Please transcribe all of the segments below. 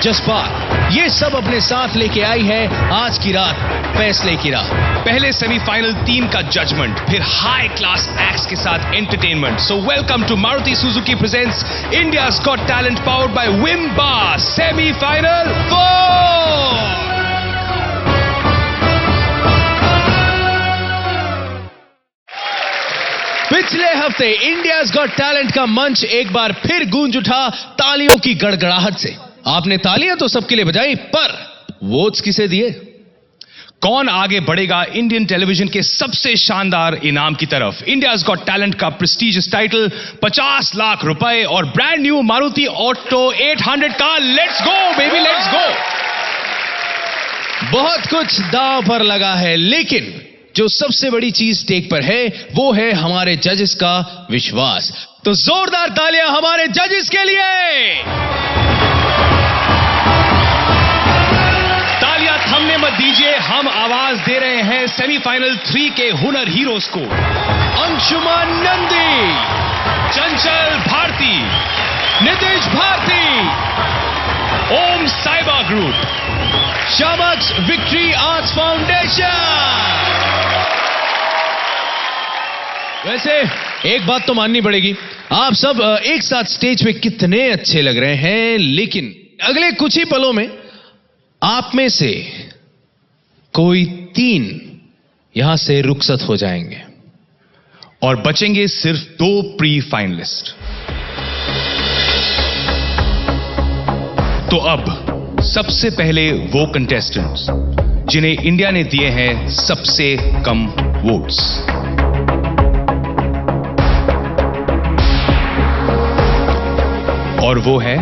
जज्बात, ये सब अपने साथ लेके आई है आज की रात फैसले की रात। पहले सेमीफाइनल 3 का जजमेंट, फिर हाई क्लास एक्ट्स के साथ entertainment. So welcome to Maruti Suzuki presents India's Got Talent powered by Vim bar semifinal 4। पिछले हफ्ते इंडियाज गॉट टैलेंट का मंच एक बार फिर गूंज उठा तालियों की गड़गड़ाहट से। आपने तालियां तो सबके लिए बजाई, पर वोट्स किसे दिए? कौन आगे बढ़ेगा इंडियन टेलीविजन के सबसे शानदार इनाम की तरफ? इंडियाज गॉट टैलेंट का प्रेस्टीजियस टाइटल, 50 लाख रुपए और brand new Maruti Alto 800 car. Let's go baby, let's go. बहुत कुछ दांव पर लगा है, लेकिन जो सबसे बड़ी चीज स्टेक पर है वो है हमारे जजेस का विश्वास। तो जोरदार तालियां हमारे जजेस के लिए। तालियां थमने मत दीजिए, हम आवाज दे रहे हैं सेमीफाइनल 3 के हुनर हीरोज को। Anshuman Nandi, Chanchal Bharti, Nitesh Bharti, Om Saiba Group, Shiamak's Victory Arts Foundation. वैसे एक बात तो माननी पड़ेगी, आप सब एक साथ स्टेज पे कितने अच्छे लग रहे हैं, लेकिन अगले कुछ ही पलों में आप में से कोई 3 यहां से रुखसत हो जाएंगे और बचेंगे सिर्फ 2 प्री फाइनलिस्ट। तो अब सबसे पहले वो कंटेस्टेंट्स जिन्हें इंडिया ने दिए हैं सबसे कम वोट्स। और वो है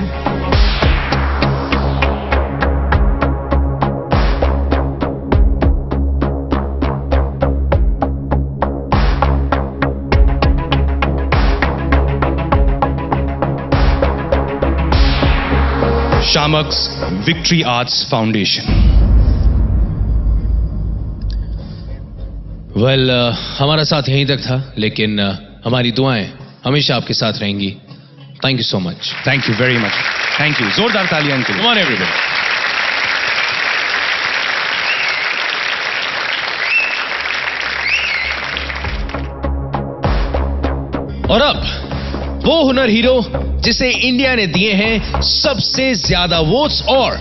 शामक्स विक्ट्री आर्ट्स फाउंडेशन। हमारा साथ यहीं तक था, लेकिन हमारी दुआएं हमेशा आपके साथ रहेंगी। Thank you so much. Thank you very much. Thank you. जोरदार तालियां के लिए। Come on everybody. और अब वो हुनर हीरो जिसे इंडिया ने दिए हैं सबसे ज्यादा वोट्स और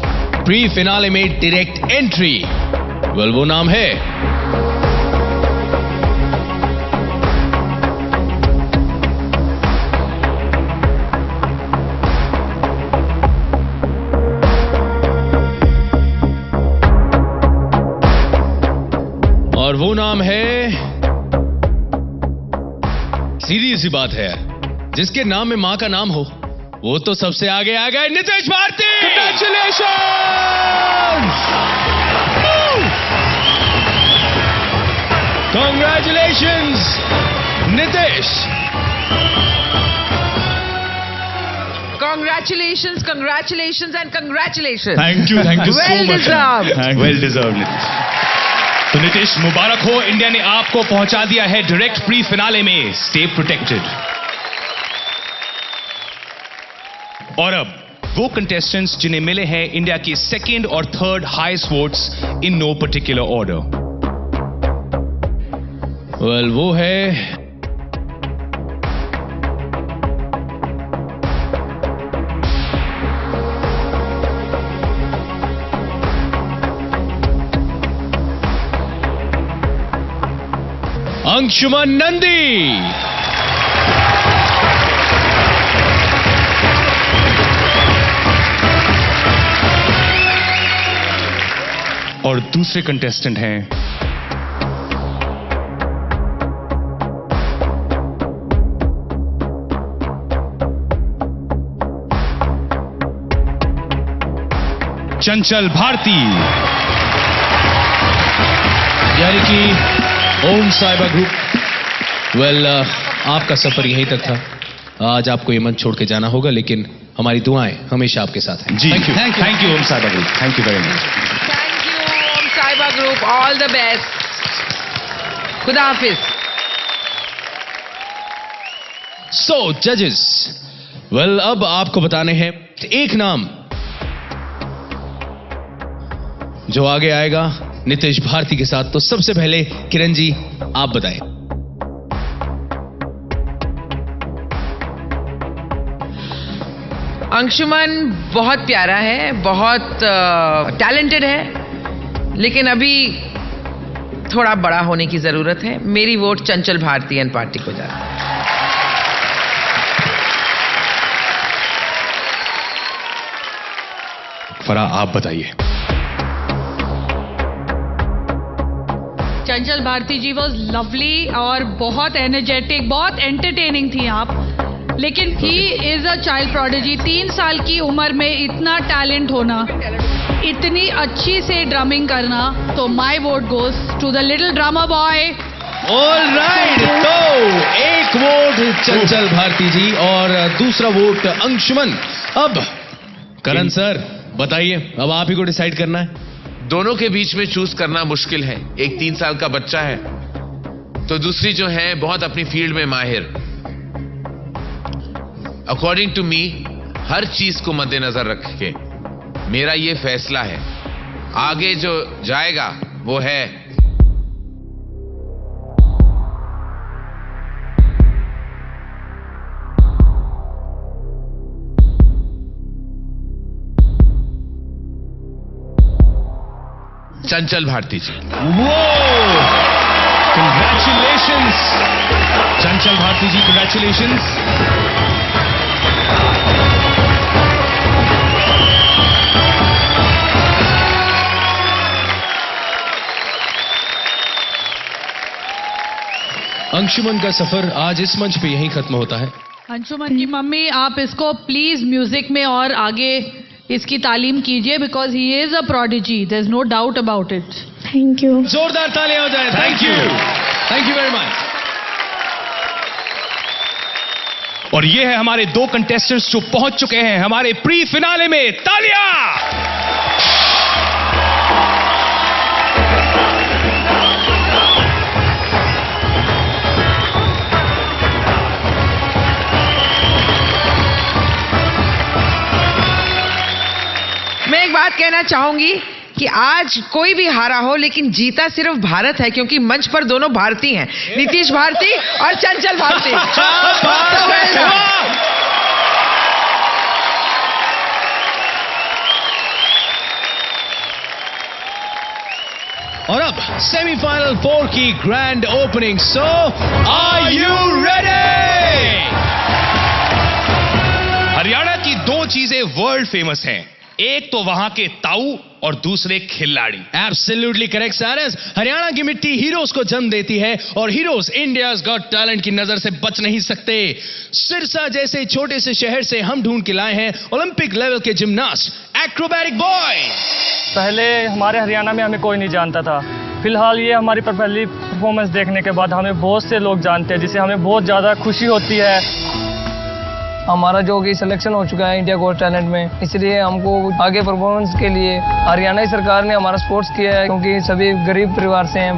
प्री फिनाले में डायरेक्ट एंट्री। वो नाम है और वो नाम है, सीधी सी बात है, जिसके नाम में मां का नाम हो वो तो सबसे आगे आ गए, Nitesh Bharti. Congratulations! Congratulations, Nitesh. Congratulations, congratulations and congratulations. Thank you so Well much. deserved. Well deserved, Nitesh. तो नितेश, मुबारक हो, इंडिया ने आपको पहुंचा दिया है डायरेक्ट प्री फिनाले में। Stay protected. और अब वो कंटेस्टेंट्स जिन्हें मिले हैं इंडिया की 2nd और 3rd highest votes in no particular order. वो है अंशुमान नंदी। और दूसरे कंटेस्टेंट हैं चंचल भारती, यानी कि ओम साइबा ग्रुप। आपका सफर यहीं तक था। आज आपको ये मंच छोड़ के जाना होगा, लेकिन हमारी दुआएं हमेशा आपके साथ हैं। जी thank you Om Saiba Group. Thank you very much. Thank you, Om Saiba Group. All the best. Khuda Hafiz. So, judges, अब आपको बताने हैं एक नाम जो आगे आएगा नितेश भारती के साथ। तो सबसे पहले किरण जी आप बताएं। अंशुमन बहुत प्यारा है, बहुत टैलेंटेड है, लेकिन अभी थोड़ा बड़ा होने की जरूरत है। मेरी vote Chanchal Bharti and party को जाती है। फराह आप बताइए। चंचल भारती जी वॉज लवली और बहुत एनर्जेटिक, बहुत एंटरटेनिंग थी आप, लेकिन ही इज अ चाइल्ड प्रोडिजी। 3 साल की उम्र में इतना टैलेंट होना, इतनी अच्छी से ड्रमिंग करना, तो my vote goes to the little drummer boy. Alright, तो एक वोट चंचल भारती जी और दूसरा वोट अंशुमन। अब करण सर बताइए, अब आप ही को डिसाइड करना है। दोनों के बीच में चूज करना मुश्किल है। एक 3 साल का बच्चा है, तो दूसरी जो है बहुत अपनी फील्ड में माहिर। अकॉर्डिंग टू मी, हर चीज को मद्देनजर रख के मेरा ये फैसला है, आगे जो जाएगा वो है चंचल भारती जी। वो कंग्रेचुलेशंस चंचल भारती जी, कंग्रेचुलेशंस। अंशुमन का सफर आज इस मंच पे यहीं खत्म होता है। अंशुमन की मम्मी, आप इसको प्लीज म्यूजिक में और आगे इसकी तालीम कीजिए, because he is a prodigy, there is no doubt about it. Thank you. जोरदार तालियां हो जाए। Thank you, thank you very much. और ये है हमारे 2 कंटेस्टेंट्स जो पहुंच चुके हैं हमारे प्री फिनाले में। तालियां। मैं एक बात कहना चाहूंगी कि आज कोई भी हारा हो, लेकिन जीता सिर्फ भारत है, क्योंकि मंच पर दोनों भारती हैं, नीतीश भारती और चंचल भारती। और अब सेमीफाइनल 4 की grand opening. So are you ready? Haryana की 2 चीजें वर्ल्ड फेमस हैं, एक तो वहां के ताऊ और दूसरे खिलाड़ी। एब्सोल्युटली करेक्ट सारस। हरियाणा की मिट्टी हीरोज को जन्म देती है और हीरोज इंडियाज गॉट टैलेंट की नजर से बच नहीं सकते। सिरसा जैसे छोटे से शहर से हम ढूंढ के लाए हैं ओलंपिक लेवल के जिम्नास्ट, एक्रोबैटिक बॉय। पहले हमारे हरियाणा में हमें कोई नहीं जानता था, फिलहाल ये हमारी पहली परफॉर्मेंस देखने के बाद हमें बहुत से लोग जानते हैं, जिससे हमें बहुत ज़्यादा खुशी होती है। हमारा जो कि सिलेक्शन हो चुका है इंडिया गॉट टैलेंट में, इसलिए हमको आगे परफॉर्मेंस के लिए हरियाणा सरकार ने हमारा सपोर्ट किया है, क्योंकि सभी गरीब परिवार से हैं,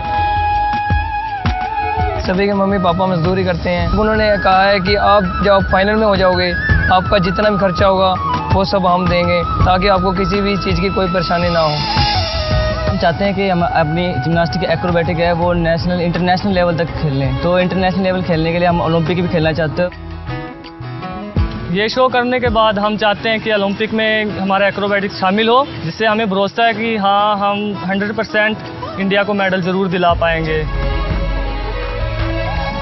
सभी के मम्मी पापा मजदूरी करते हैं। उन्होंने कहा है कि आप जब फाइनल में हो जाओगे, आपका जितना भी खर्चा होगा वो सब हम देंगे, ताकि आपको किसी भी चीज़ की कोई परेशानी ना हो। हम चाहते हैं कि हम अपनी जिम्नास्टिक एक्रोबैटिक है वो नेशनल इंटरनेशनल लेवल तक खेलें, तो इंटरनेशनल लेवल खेलने के लिए हम ओलंपिक भी खेलना चाहते हैं। ये शो करने के बाद हम चाहते हैं कि ओलंपिक में हमारा एक्रोबैटिक शामिल हो, जिससे हमें भरोसा है कि हाँ, हम 100% इंडिया को मेडल ज़रूर दिला पाएंगे।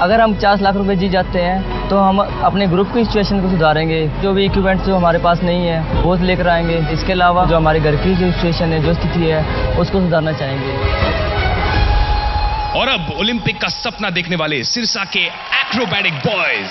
अगर हम 50 लाख रुपए जीत जाते हैं तो हम अपने ग्रुप की सिचुएशन को सुधारेंगे, जो भी इक्विपमेंट्स जो हमारे पास नहीं है वो लेकर आएंगे। इसके अलावा जो हमारे घर की जो सिचुएशन है, जो स्थिति है, उसको सुधारना चाहेंगे। और अब ओलंपिक का सपना देखने वाले सिरसा के एक्रोबैटिक बॉयज।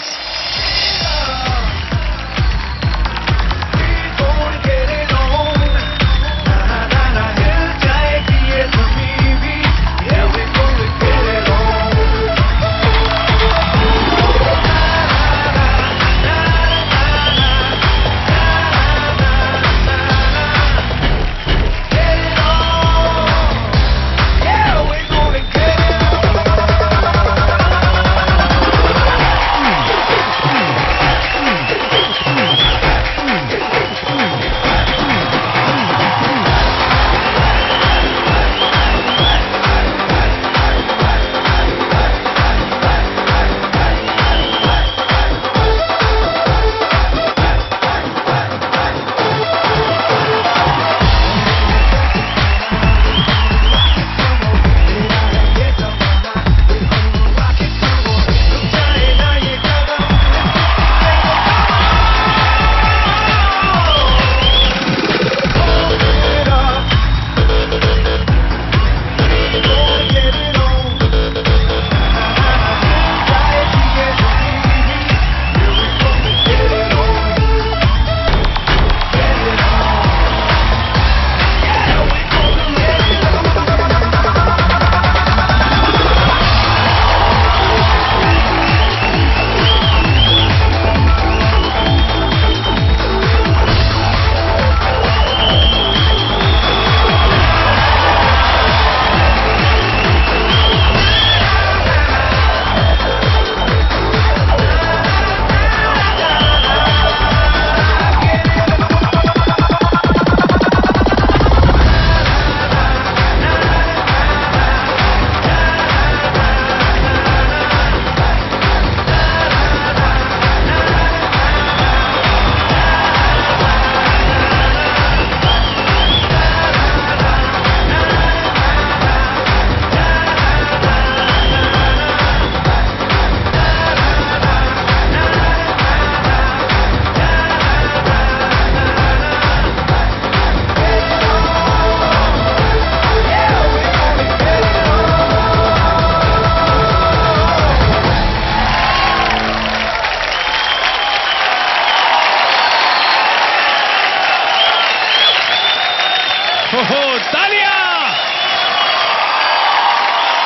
तालियां!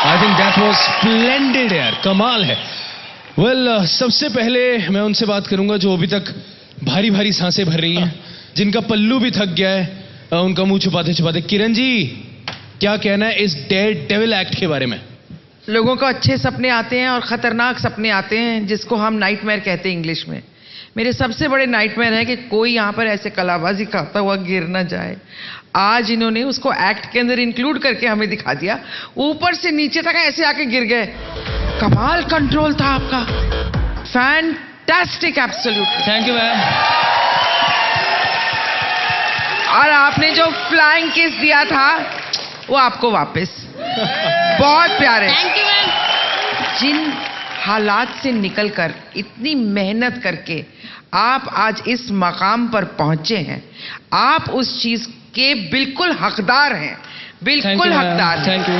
I think that was splendid यार, कमाल है। वेल सबसे पहले मैं उनसे बात करूंगा जो अभी तक भारी भारी सांसें भर रही हैं, जिनका पल्लू भी थक गया है, उनका मुंह छुपाते छुपाते। किरण जी, क्या कहना है इस डेयर डेविल एक्ट के बारे में? लोगों को अच्छे सपने आते हैं और खतरनाक सपने आते हैं, जिसको हम नाइटमेयर कहते हैं इंग्लिश में। मेरे सबसे बड़े नाइटमेयर है कि कोई यहाँ पर ऐसे कलाबाजी करता हुआ गिर ना जाए। आज इन्होंने उसको एक्ट के अंदर इंक्लूड करके हमें दिखा दिया, ऊपर से नीचे तक ऐसे आके गिर गए। कमाल कंट्रोल था आपका, fantastic, absolute. Thank you ma'am. और आपने जो फ्लाइंग किस दिया था वो आपको वापस, बहुत प्यारे। Thank you ma'am. जिन हालात से निकलकर इतनी मेहनत करके आप आज इस मकाम पर पहुंचे हैं, आप उस चीज के बिल्कुल हकदार हैं, बिल्कुल हकदार हैं। Thank you.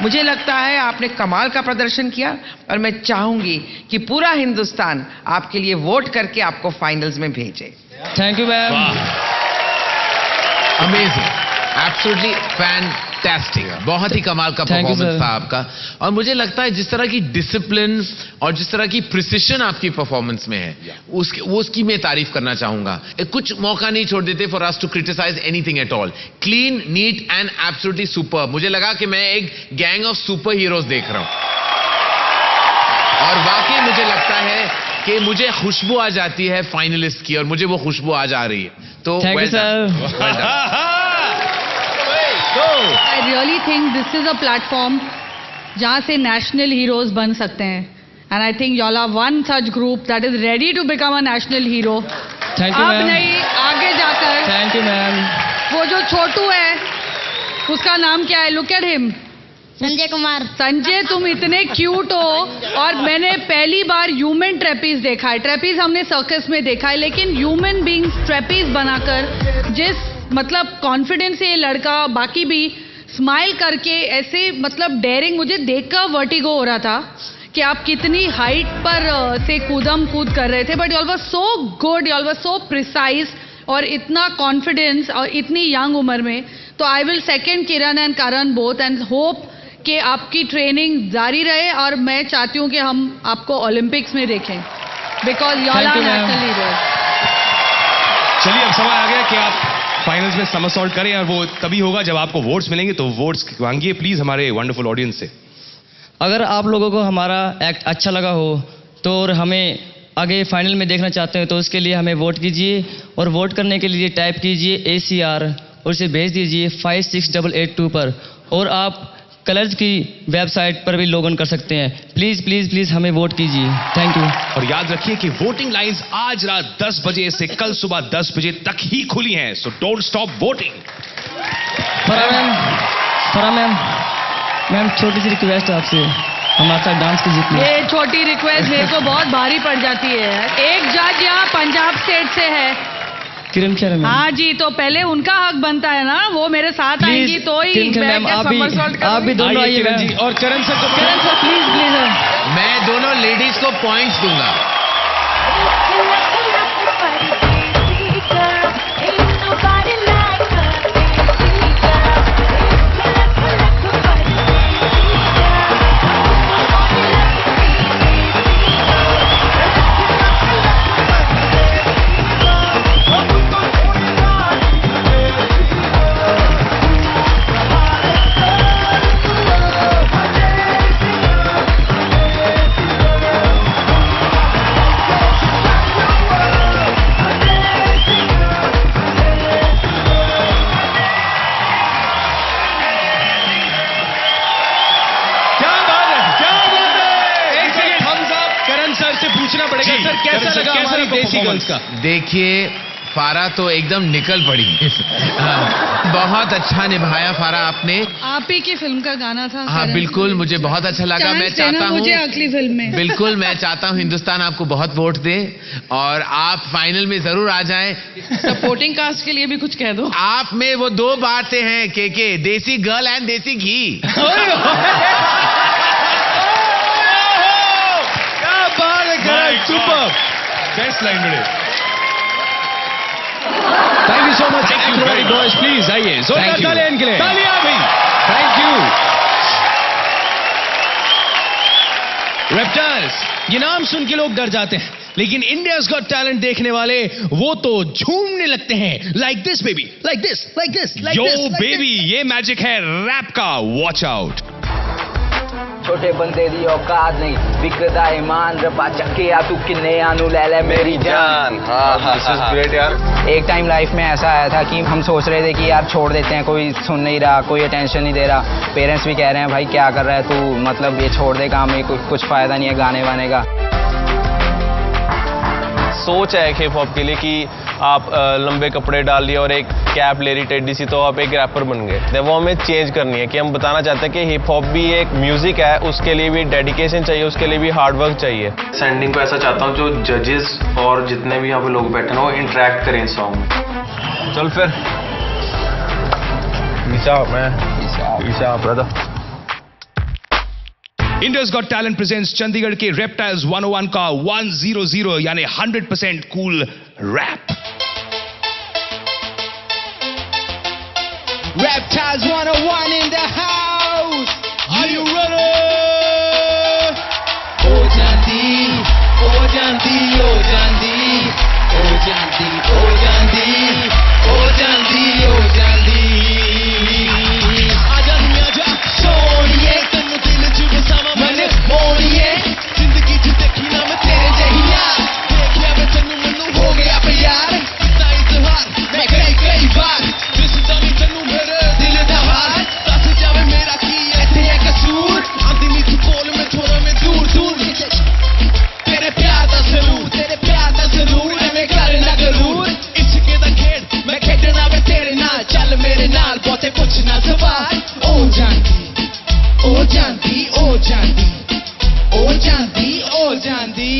मुझे लगता है आपने कमाल का प्रदर्शन किया और मैं चाहूंगी कि पूरा हिंदुस्तान आपके लिए वोट करके आपको फाइनल्स में भेजे। Thank you ma'am. Amazing, absolutely fantastic, बहुत ही कमाल का Thank you, परफॉर्मेंस sir. था आपका। और मुझे लगता है जिस तरह की डिसिप्लिन और जिस तरह की प्रिसिशन आपकी परफॉर्मेंस में है, उसकी मैं तारीफ करना चाहूंगा। कुछ मौका नहीं छोड़ देते for us to criticise anything at all. Clean, neat and absolutely super. मुझे लगा कि मैं एक गैंग ऑफ सुपर हीरोज देख रहा हूं, और वाकई मुझे लगता है कि मुझे खुशबू आ जाती है फाइनलिस्ट की, और मुझे वो खुशबू आज आ रही है। तो thank you well done. Sir. Well done. I really think this is a platform जहाँ से national heroes बन सकते हैं, and I think y'all are one such group that is ready to become a national hero. Thank you अब ma'am. नहीं, आगे जाकर thank you ma'am. वो जो छोटू है, उसका नाम क्या है? Look at him. Sanjay Kumar. Sanjay, तुम इतने क्यूट हो, और मैंने पहली बार ह्यूमन ट्रेपीज देखा है। ट्रेपीज हमने सर्कस में देखा है, लेकिन ह्यूमन बींग्स ट्रेपीज बनाकर जिस मतलब कॉन्फिडेंस से ये लड़का, बाकी भी स्माइल करके ऐसे मतलब डेयरिंग, मुझे देखकर वर्टिगो हो रहा था कि आप कितनी हाइट पर से कूदम कूद कर रहे थे। But you was so good, you was so precise, और इतना कॉन्फिडेंस और इतनी यंग उम्र में। तो I will second Kiran and Karan both and hope कि आपकी ट्रेनिंग जारी रहे, और मैं चाहती हूँ कि हम आपको ओलंपिक्स में देखें, because you are Thank you, ma'am. National hero. चलिए, अब समय आ गया कि आप फाइनल्स में समरसॉल्ट करें, और वो तभी होगा जब आपको वोट्स मिलेंगे। तो वोट्स मांगिए प्लीज हमारे वंडरफुल ऑडियंस से। अगर आप लोगों को हमारा एक्ट अच्छा लगा हो तो, और हमें आगे फाइनल में देखना चाहते हो, तो उसके लिए हमें वोट कीजिए, और वोट करने के लिए टाइप कीजिए ACR और उसे भेज दीजिए 56882 पर। और आप कलर्स की वेबसाइट पर भी लॉग इन कर सकते हैं। प्लीज प्लीज प्लीज हमें वोट कीजिए। Thank you. और याद रखिए कि वोटिंग लाइंस आज रात 10 बजे से कल सुबह 10 बजे तक ही खुली हैं, सो डोंट स्टॉप वोटिंग। फरा मैम, मैम छोटी सी रिक्वेस्ट है आपसे, हमारे साथ डांस कीजिए प्लीज। ये छोटी रिक्वेस्ट मेरे को बहुत भारी पड़ जाती है। एक जज यहाँ पंजाब स्टेट से है। किरण खेर मैम। हाँ जी, तो पहले उनका हक बनता है ना, वो मेरे साथ आएंगी तो ही किरण खेर मैम, मैं आप भी दोनों आइए आइए किरण जी, मैम। और करण सर को किरण सर प्लीज प्लीज। मैं दोनों लेडीज को पॉइंट्स दूंगा। पूछना पड़ेगा सर, कैसा लगा हमारी देसी गर्ल्स का? देखिए, फारा तो एकदम निकल पड़ी। बहुत अच्छा निभाया फारा आपने। आप ही की फिल्म का गाना था। हाँ बिल्कुल, मुझे बहुत अच्छा लगा। मैं चाहता हूँ मुझे अगली फिल्म में बिल्कुल, मैं चाहता हूँ हिंदुस्तान आपको बहुत वोट दे और आप फाइनल में जरूर आ जाएं। सपोर्टिंग कास्ट के लिए भी कुछ कह दो। आप में वो दो बातें हैं के देसी गर्ल एंड देसी घी। सुपर, बेस्ट लाइन मिले। Thank you so much acrobatic boys please आइए, जोरदार Thank you. तालियां इनके लिए। तालियां भी। Thank you. रेप्टाइल्स, ये नाम सुन के लोग डर जाते हैं, लेकिन इंडियाज गॉट टैलेंट देखने वाले वो तो झूमने लगते हैं। Like this baby, like this, like this, like yo this, baby, ये मैजिक है रैप का, वॉच आउट। छोटे बंदे दी औकात नहीं बिकदा ईमान रबा चक्किया तू किन्ने आनू ले ले मेरी जान। दिस इज ग्रेट यार। एक टाइम लाइफ में ऐसा आया था कि हम सोच रहे थे कि यार छोड़ देते हैं, कोई सुन नहीं रहा, कोई अटेंशन नहीं दे रहा, पेरेंट्स भी कह रहे हैं भाई क्या कर रहा है तू, मतलब ये छोड़ दे काम, ये कुछ फायदा नहीं है गाने वाने का। सोच है हिप हॉप के लिए कि आप लंबे कपड़े डाल लिए और एक कैप ले रही टेडी सी तो आप एक रैपर बन गए। वो हमें चेंज करनी है कि हम बताना चाहते हैं कि हिप हॉप भी एक म्यूजिक है, उसके लिए भी डेडिकेशन चाहिए, उसके लिए भी हार्ड वर्क चाहिए। सेंडिंग को ऐसा चाहता हूँ जो जजेस और जितने भी यहाँ पे लोग बैठे हैं वो इंटरेक्ट करें इस सॉन्ग में। चल फिर brother. India's Got talent presents Chandigarh के रेप्टाइल्स 101 का 100 यानी 100% cool rap. Reptiles 101 in the house. Are you ready? Oh Janti, oh Janti, oh Janti, oh Janti, oh Janti, oh Janti, oh Janti. आजा दुनिया जा सोनिए, तन्नू दिल चुभ सामा मने मोनिए, जिंदगी च देखी ना मैं तेरे जहिया, देखिया मैं तन्नू मन्नू हो गया प्यार, कितना इजहार मैं कई बार, जिस जानी तन्नू मेरे दिल दा हार, दस जावे मेरा की ऐसे है कसूर, आंधी मीठी बोल में थोड़ा मैं दूर तेरे प्यार दा जरूर एवें करना गरूर, इश्क दा खेड मैं खेडना वे तेरे नाल, चल मेरे नाल बहुते पुछना सवाल। ओ जानती, ओ जानती, ओ जानती, ओ जानती, ओ जानती,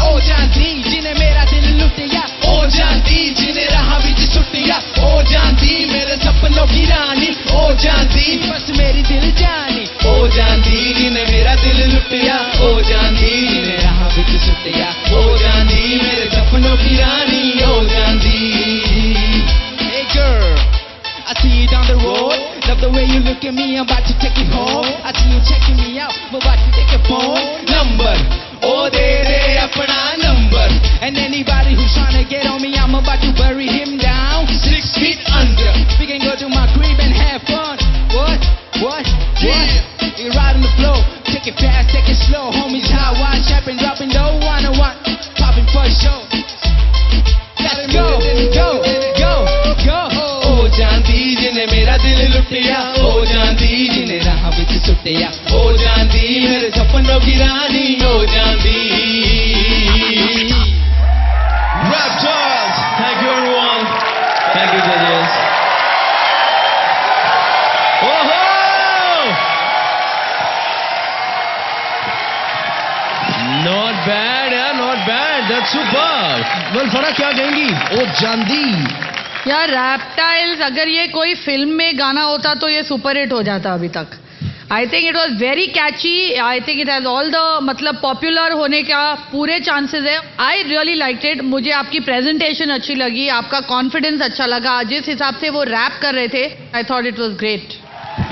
ओ जानती जिन्हें मेरा दिल लुटिया, ओ जानती जिन्हें राह विच सुटिया, ओ जानती मेरे सपनों की रानी, ओ जानती बस मेरी दिल जानी, ओ जानती जिन्हें मेरा दिल लुटिया, ओ जानती जिन्हें राह विच सुटिया, ओ जानती मेरे सपनों की रानी, ओ जानती। Hey girl, I see you down the road, love the way you look at me, I'm about to take it home, I see you checking me out, I'm about to take a phone number, oh de apna number, and anybody who's trying to get on me, I'm about to bury him down 6 feet under, we can go to my crib and have fun. What? You ride on the floor, take it fast, take it slow, homies high, wide, chapping, dropping low, 101, popping for show. Let's go. ओ जानती जिन्हें मेरा दिल लुटिया, ओ जानती जिन्हें राह विच सुटिया, ओ जानती मेरे सपनों की रानी, ओ जानती। Reptiles, thank you everyone, thank you judges. Oh-ho! Not bad, yeah, not bad. That's superb. Well, फरा क्या कहेंगी? ओ जानती। यार रैप्टाइल्स अगर ये कोई फिल्म में गाना होता तो ये सुपर हिट हो जाता अभी तक। आई think it was very catchy, I think it has all the मतलब पॉपुलर होने का पूरे चांसेस है। आई रियली लाइक इट, मुझे आपकी प्रेजेंटेशन अच्छी लगी, आपका कॉन्फिडेंस अच्छा लगा, जिस हिसाब से वो रैप कर रहे थे I thought it was great.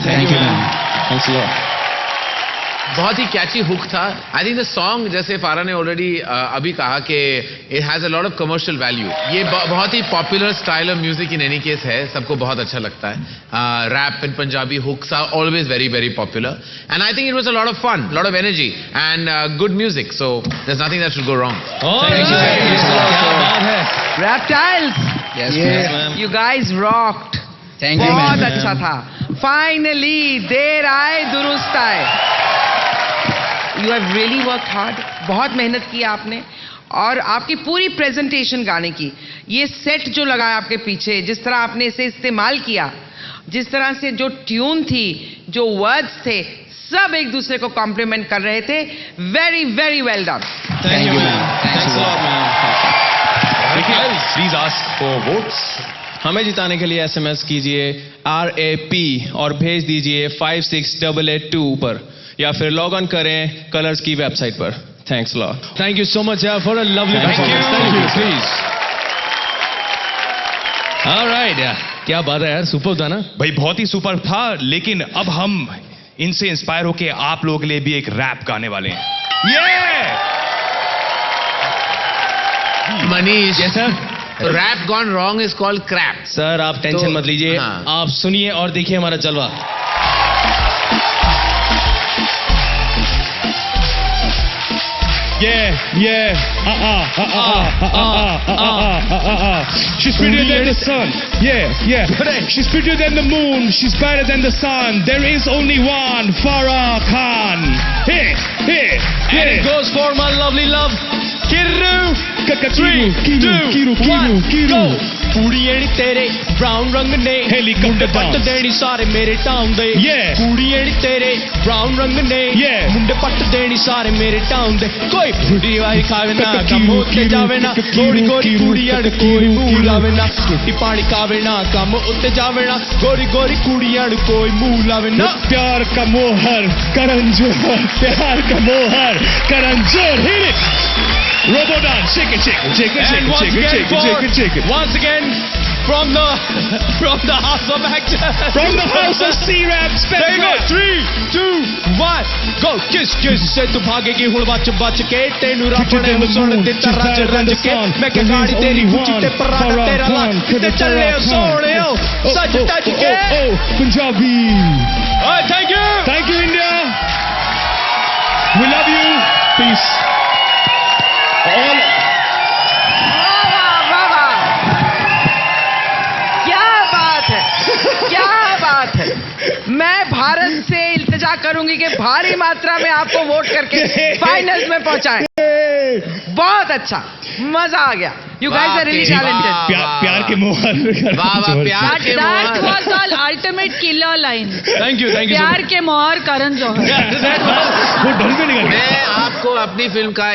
Thank you ma'am, thanks a lot. बहुत ही कैची हुक था। आई थिंक द सॉन्ग, जैसे फारा ने ऑलरेडी अभी कहा कि it has a lot of commercial value. ये बहुत ही popular style of music in any case है, सबको बहुत अच्छा लगता है। Rap in Punjabi hooks are always very very popular and I think it was a lot of fun, lot of energy and good music, so there is nothing that should go wrong. Reptiles, you guys rocked. Thank you, बहुत man. अच्छा था। Finally, देर आए दुरुस्त आए। You have really worked hard. बहुत मेहनत की आपने और आपकी पूरी प्रेजेंटेशन गाने की, ये सेट जो लगाया आपके पीछे, जिस तरह आपने इसे इस्तेमाल किया, जिस तरह से जो ट्यून थी, जो वर्ड्स थे, सब एक दूसरे को कॉम्प्लीमेंट कर रहे थे। Very very well done. Thank you, man. Thanks a lot, man. Please ask for votes. हमें जिताने के लिए एसएमएस कीजिए RAP और भेज दीजिए 56882 पर, या फिर लॉग ऑन करें कलर्स की वेबसाइट पर। Thanks lot. Thank you so much, yeah, for a lovely performance. Thank you. Please. Alright यार, क्या बात है यार, सुपर था ना भाई, बहुत ही सुपर था। लेकिन अब हम इनसे इंस्पायर होके आप लोगों के लिए भी एक रैप गाने वाले हैं। Manish, yes sir. Rap gone wrong is called crap. Sir आप टेंशन मत लीजिए, हाँ। आप सुनिए और देखिए हमारा जलवा। She's prettier than the sun. Yeah. She's prettier than the moon. She's brighter than the sun. There is only one, Farah Khan. Hey. And it goes for my lovely love, Kiru. Kiru. Go. ਕੁੜੀਆਂ ਤੇਰੇ brown ਰੰਗ ਨੇ ਮੁੰਡੇ ਪੱਟ ਦੇਣੀ ਸਾਰੇ ਮੇਰੇ town ਦੇ ਕੁੜੀਆਂ ਤੇਰੇ ਬ੍ਰਾਊਨ ਰੰਗ ਨੇ ਮੁੰਡੇ ਪੱਟ ਦੇਣੀ ਸਾਰੇ ਮੇਰੇ ਟਾਊਨ ਦੇ ਕੋਈ ਬੁੱਢੀ ਵਾਈ ਖਾਵੇ ਨਾ ਕੰਮ ਉੱਤੇ ਜਾਵੇ ਨਾ ਗੋਰੀ ਗੋਰੀ ਕੁੜੀਆਂ ਨੂੰ ਕੋਈ ਮੂੰਹ ਲਾਵੇ ਨਾ ਰੋਟੀ ਪਾਣੀ ਖਾਵੇ ਨਾ ਕੰਮ ਉੱਤੇ ਜਾਵੇ ਨਾ ਗੋਰੀ ਗੋਰੀ ਕੁੜੀਆਂ ਨੂੰ ਕੋਈ ਮੂੰਹ ਲਾਵੇ ਨਾ प्यार का मोहर करण जोहर, प्यार का मोहर Karan Johar. Hit it. Robo dance, shake it. Once again from the house of action, From the house of C-Rap, there you go. 3, 2, 1, go. Kiss से तू भागेगी हुण बच के तेनू रपड़े नु सुन दिता रज के मैं क्या गाड़ी तेरी कुछ ते पराना तेरा ला ते चले सोहणियो सच टच के Punjabi. thank you India. We love you. Peace. All. क्या बात है। मैं भारत से इल्तिजा करूंगी कि भारी मात्रा में आपको वोट करके फाइनल्स में पहुंचाएं। बहुत अच्छा, मजा आ गया। You guys are really talented. प्यार के मोहर. वाह प्यार के That मोहर. was the ultimate killer line. thank you प्यार के मोहर करण जौहर. वो ढंग में नहीं मैं आपको अपनी फिल्म का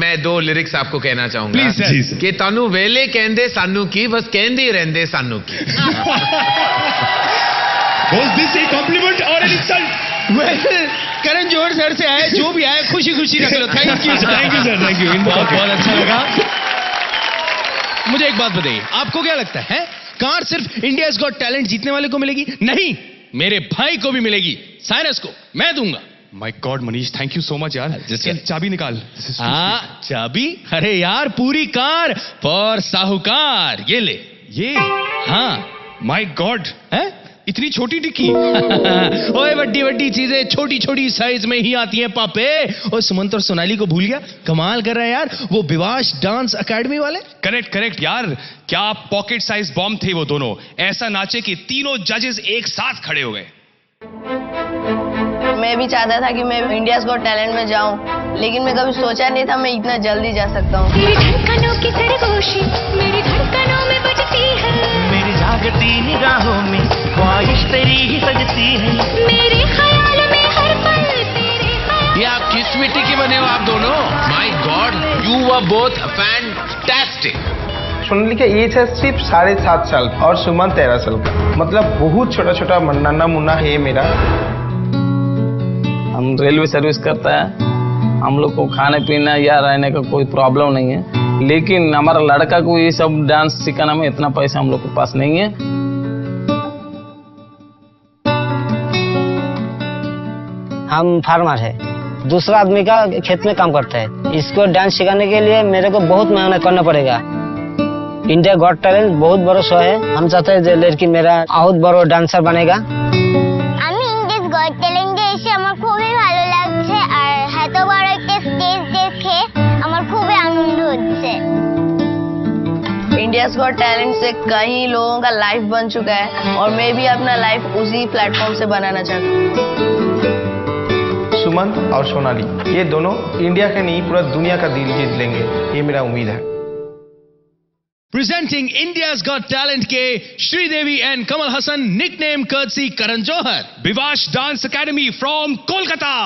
मैं 2 लिरिक्स आपको कहना चाहूंगा Please, sir. कि तानू वेले कहंदे सानू की बस कहंदे ही रहंदे सानू की. Was this a compliment or an insult? Karan Johar sir से आए, जो भी आए खुशी रख लो. Thank you Thank you, sir. Thank you. बहुत अच्छा लगा. मुझे एक बात बताइए, आपको क्या लगता है कार सिर्फ इंडियाज गॉट टैलेंट जीतने वाले को मिलेगी? नहीं, मेरे भाई को भी मिलेगी, साइरस को मैं दूंगा. My God, Manish, thank you so much, यार. चल चाबी निकाल. हाँ, चाबी? अरे यार, पूरी कार फॉर साहूकार. ये ले. ये? हाँ. My God. है? इतनी छोटी टिक्की. ओए बड्डी चीजें छोटी साइज में ही आती हैं पापे. और सुमंत और सोनाली को भूल गया? कमाल कर रहा है यार, वो विवाश डांस एकेडमी वाले. करेक्ट यार. क्या पॉकेट साइज बॉम्ब थे वो दोनों. ऐसा नाचे कि तीनों जजेस एक साथ खड़े हो गए. मैं भी चाहता था कि मैं इंडियाज गॉट टैलेंट में जाऊं, लेकिन मैं कभी सोचा नहीं था मैं इतना जल्दी जा सकता हूं. तेरी धड़कनों की सरगोशी मेरी धड़कनों में बजती है, मेरी जागती निगाहों में ख्वाहिश तेरी ही सजती है, मेरे ख्याल में हर पल तेरे ख्याल. ये आप किस मिट्टी के बने हो आप दोनों? My God, you were both fantastic. Sonali का एज है सिर्फ 7.5 साल और सुमन 13 साल का. मतलब बहुत छोटा नन्ना मुन्ना है मेरा. हम रेलवे सर्विस करता है, हम लोग को खाने पीना या रहने का कोई प्रॉब्लम नहीं है, लेकिन हमारा लड़का को ये सब डांस सिखाना में इतना पैसा हम लोग के पास नहीं है. हम फार्मर है, दूसरा आदमी का खेत में काम करता है. इसको डांस सिखाने के लिए मेरे को बहुत मेहनत करना पड़ेगा. इंडिया गॉट टैलेंट बहुत बड़ा शो है. हम चाहते हैं लड़की मेरा बहुत बड़ा डांसर बनेगा. আমি ইন্ডিয়াজ গট ট্যালেন্টে এসে আমার খুবই ভালো লাগছে, আর এত বড় একটা স্টেজ দেখে আমার খুবই আনন্দ হচ্ছে. इंडियाज गॉट टैलेंट से कई लोगों का लाइफ बन चुका है और मैं भी अपना लाइफ उसी प्लेटफॉर्म से बनाना चाहती हूँ. सुमन और सोनाली ये दोनों इंडिया के नहीं पूरा दुनिया का दिल जीत लेंगे, ये मेरा उम्मीद है. Presenting India's Got Talent के Sridevi and Kamal Hassan, nickname courtesy Karan Johar. Vivash dance academy from Kolkata.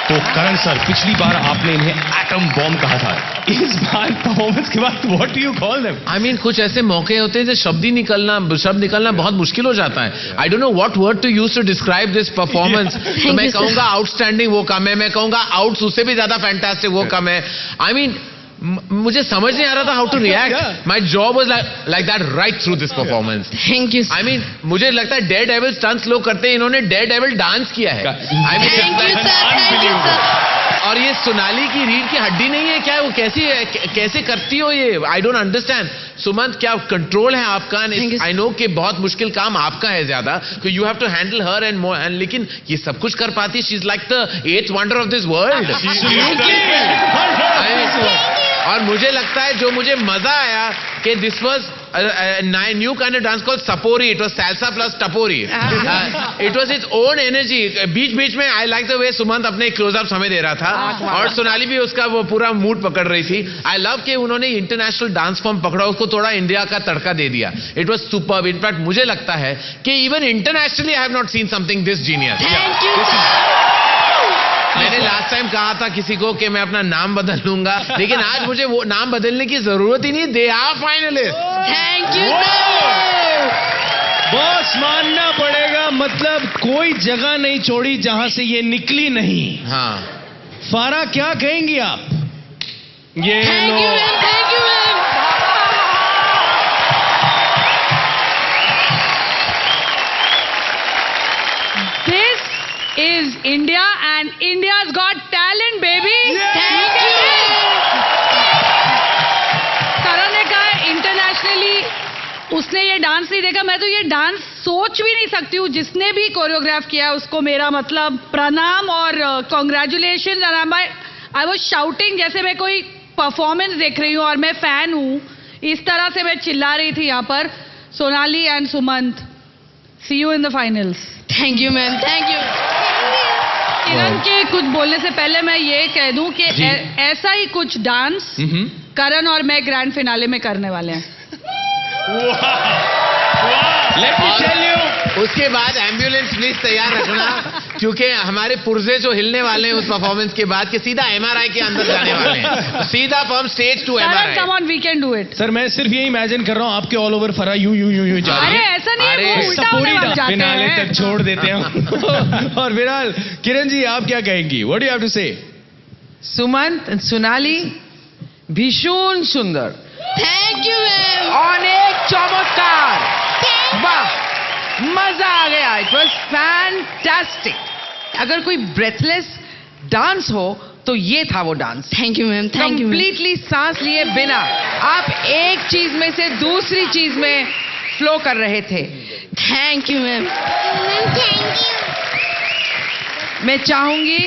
तो करण सर, पिछली बार आपने इन्हें एटम बॉम्ब कहा था, इस बार परफॉर्मेंस के बाद what do you call them? I mean, कुछ ऐसे मौके होते हैं जो शब्द निकलना बहुत मुश्किल हो जाता है. I don't know what word to use to describe this performance. तो मैं कहूंगा आउटस्टैंडिंग वो कम है, मैं कहूंगा आउट्स उससे भी ज्यादा फैंटास्टिक वो कम है. I mean, मुझे समझ नहीं आ रहा था how to react. My job was like that right through this performance. Thank you. I mean, मुझे लगता है डेयर डेविल स्टंट्स लोग करते हैं, इन्होंने डेयर डेविल डांस किया है. I mean, thank you sir. और ये सोनाली की रीढ़ की हड्डी नहीं है क्या? वो कैसे करती हो ये? I don't understand. सुमंत, क्या कंट्रोल है आपका? आई नो कि बहुत मुश्किल काम आपका है ज्यादा, you have to handle her and more, and लेकिन ये सब कुछ कर पाती. She is like the 8th wonder of this world. और मुझे लगता है जो मुझे मजा आया कि this was new kind of dance called sapori. It was salsa plus tapori. It was its own energy. बीच में I like the way Sumant अपने क्लोजअप्स हमें दे रहा था, और सोनाली भी उसका वो पूरा मूड पकड़ रही थी. आई लव कि उन्होंने इंटरनेशनल डांस फॉर्म पकड़ा, उसको थोड़ा इंडिया का तड़का दे दिया. It was superb. इनफैक्ट मुझे लगता है कि even internationally I have not seen something this genius. मैंने लास्ट टाइम कहा था किसी को कि मैं अपना नाम बदल लूंगा, लेकिन आज मुझे वो नाम बदलने की जरूरत ही नहीं. They are finalist. Thank you sir. Boss, मानना पड़ेगा, मतलब कोई जगह नहीं छोड़ी जहां से ये निकली नहीं. हाँ. फारा, क्या कहेंगी आप? ये thank you ma'am. Thank you ma'am. This is India and India's got talent, baby. Thank you. करण ने कहा इंटरनेशनली उसने ये डांस नहीं देखा. मैं तो ये डांस सोच भी नहीं सकती हूँ. जिसने भी कोरियोग्राफ किया उसको मेरा मतलब प्रणाम और कॉन्ग्रेचुलेशन. आई वाज शाउटिंग जैसे मैं कोई परफॉर्मेंस देख रही हूँ और मैं फैन हूँ. इस तरह से मैं चिल्ला रही थी यहाँ पर. Sonali and Sumant, see you in the finals. Thank you ma'am. Thank you. Kiran के कुछ बोलने से पहले मैं ये कह दूं कि ऐसा ही कुछ डांस करण और मैं ग्रैंड फिनाले में करने वाले हैं. Let me tell you, उसके बाद एम्बुलेंस प्लीज तैयार रखना, क्योंकि हमारे पुर्जे जो हिलने वाले हैं उस परफॉर्मेंस के बाद कि सीधा एमआरआई के अंदर जाने वाले हैं. सीधा from stage to MRI. Come on, we can do it. Sir, मैं सिर्फ ये इमेजिन कर रहा हूँ आपके ऑल ओवर फरा यूं जा रही है. अरे ऐसा नहीं है, वो उल्टा होने वाला जाते फिनाले हैं. तक छोड़ देते हैं. और फिलहाल किरण जी, आप क्या कहेंगी? What do you have to say? Sumant, Sonali भीषण सुंदर. Thank you ma'am. अनेक चमत्कार. वाह, मजा आ गया. It was fantastic. अगर कोई ब्रेथलेस डांस हो तो ये था वो dance. Thank you ma'am. Thank you. Completely सांस लिए बिना आप एक चीज में से दूसरी चीज में फ्लो कर रहे थे. Thank you ma'am. Thank you. मैं चाहूंगी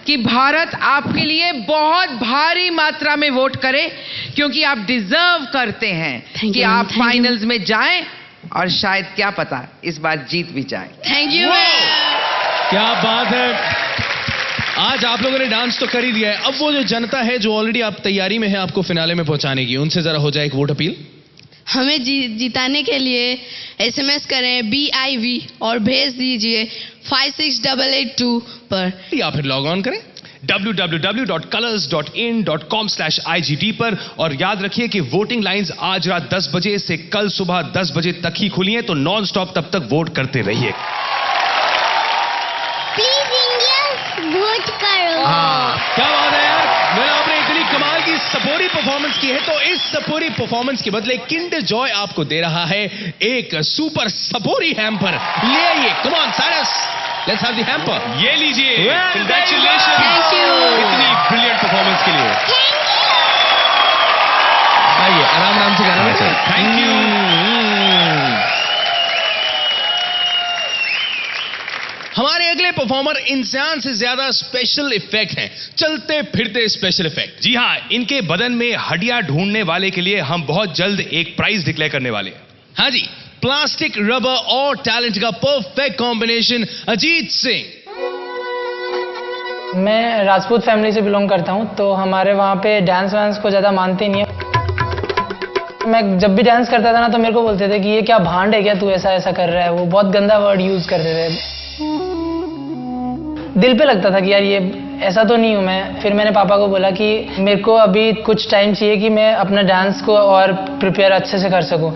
कि भारत आपके लिए बहुत भारी मात्रा में वोट करे, क्योंकि आप डिजर्व करते हैं कि आप फाइनल्स में जाएं और शायद क्या पता इस बार जीत भी जाए. Thank you. क्या बात है. आज आप लोगों ने डांस तो कर ही दिया है. अब वो जो जनता है जो ऑलरेडी आप तैयारी में है आपको फिनाले में पहुंचाने की, उनसे जरा हो जाए एक वोट अपील. हमें जिताने के लिए SMS करें BIV और भेज दीजिए 56882 पर, या फिर लॉग ऑन करें www.colors.in.com/IGT पर. और याद रखिए कि वोटिंग लाइंस आज रात 10 बजे से कल सुबह 10 बजे तक ही खुली हैं, तो नॉन स्टॉप तब तक वोट करते रहिए. प्लीज इंडिया वोट करो. क्या बात है यार. मैंने आपने इतनी कमाल की सपोरी परफॉर्मेंस की है, तो इस सपोरी परफॉर्मेंस के बदले किंडर जॉय आपको दे रहा है एक सुपर सपोरी हैम्पर. ले आइए, come on Cyrus, let's have the hamper. ये लीजिए. कांग्रेचुलेशन. Thank you. इतनी ब्रिलियंट परफॉर्मेंस के लिए. आइए, आराम से गाना. Thank you. हमारे अगले परफॉर्मर इंसान से ज्यादा स्पेशल इफेक्ट हैं, चलते फिरते स्पेशल इफेक्ट. जी हाँ, इनके बदन में हड्डियां ढूंढने वाले के लिए हम बहुत जल्द एक प्राइज डिक्लेयर करने वाले हैं. हाँ जी, प्लास्टिक, रबर और टैलेंट का परफेक्ट कॉम्बिनेशन. अजीत सिंह. मैं राजपूत फैमिली से बिलोंग करता हूँ, तो हमारे वहाँ पे डांस वांस को ज़्यादा मानते नहीं है. मैं जब भी डांस करता था ना, तो मेरे को बोलते थे कि ये क्या भांड है क्या, तू ऐसा ऐसा कर रहा है. वो बहुत गंदा वर्ड यूज़ करते थे. दिल पे लगता था कि यार ये ऐसा तो नहीं हूँ मैं। फिर मैंने पापा को बोला कि मेरे को अभी कुछ टाइम चाहिए कि मैं अपना डांस को और प्रिपेयर अच्छे से कर सकूँ।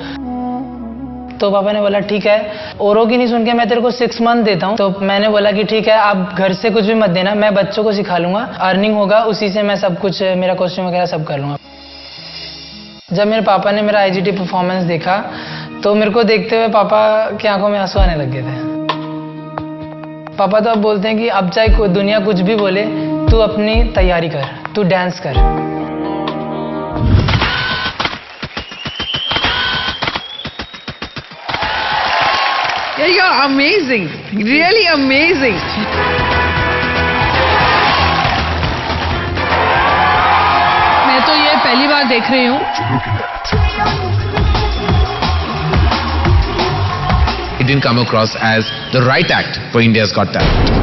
तो पापा ने बोला ठीक है, औरों की नहीं सुन के मैं तेरे को 6 मंथ देता हूँ। तो मैंने बोला कि ठीक है, आप घर से कुछ भी मत देना, मैं बच्चों को सिखा लूंगा, अर्निंग होगा उसी से मैं सब कुछ, मेरा कॉस्ट्यूम वगैरह सब कर लूंगा। जब मेरे पापा ने मेरा IGT परफॉर्मेंस देखा तो मेरे को देखते हुए पापा की आंखों में आंसू आने लग गए थे। पापा तो अब बोलते हैं कि अब चाहे दुनिया कुछ भी बोले, तू अपनी तैयारी कर, तू डांस कर। Yeah, you're amazing, really amazing. मैं तो ये पहली बार देख रही हूँ। It didn't come across as the right act for India's Got Talent.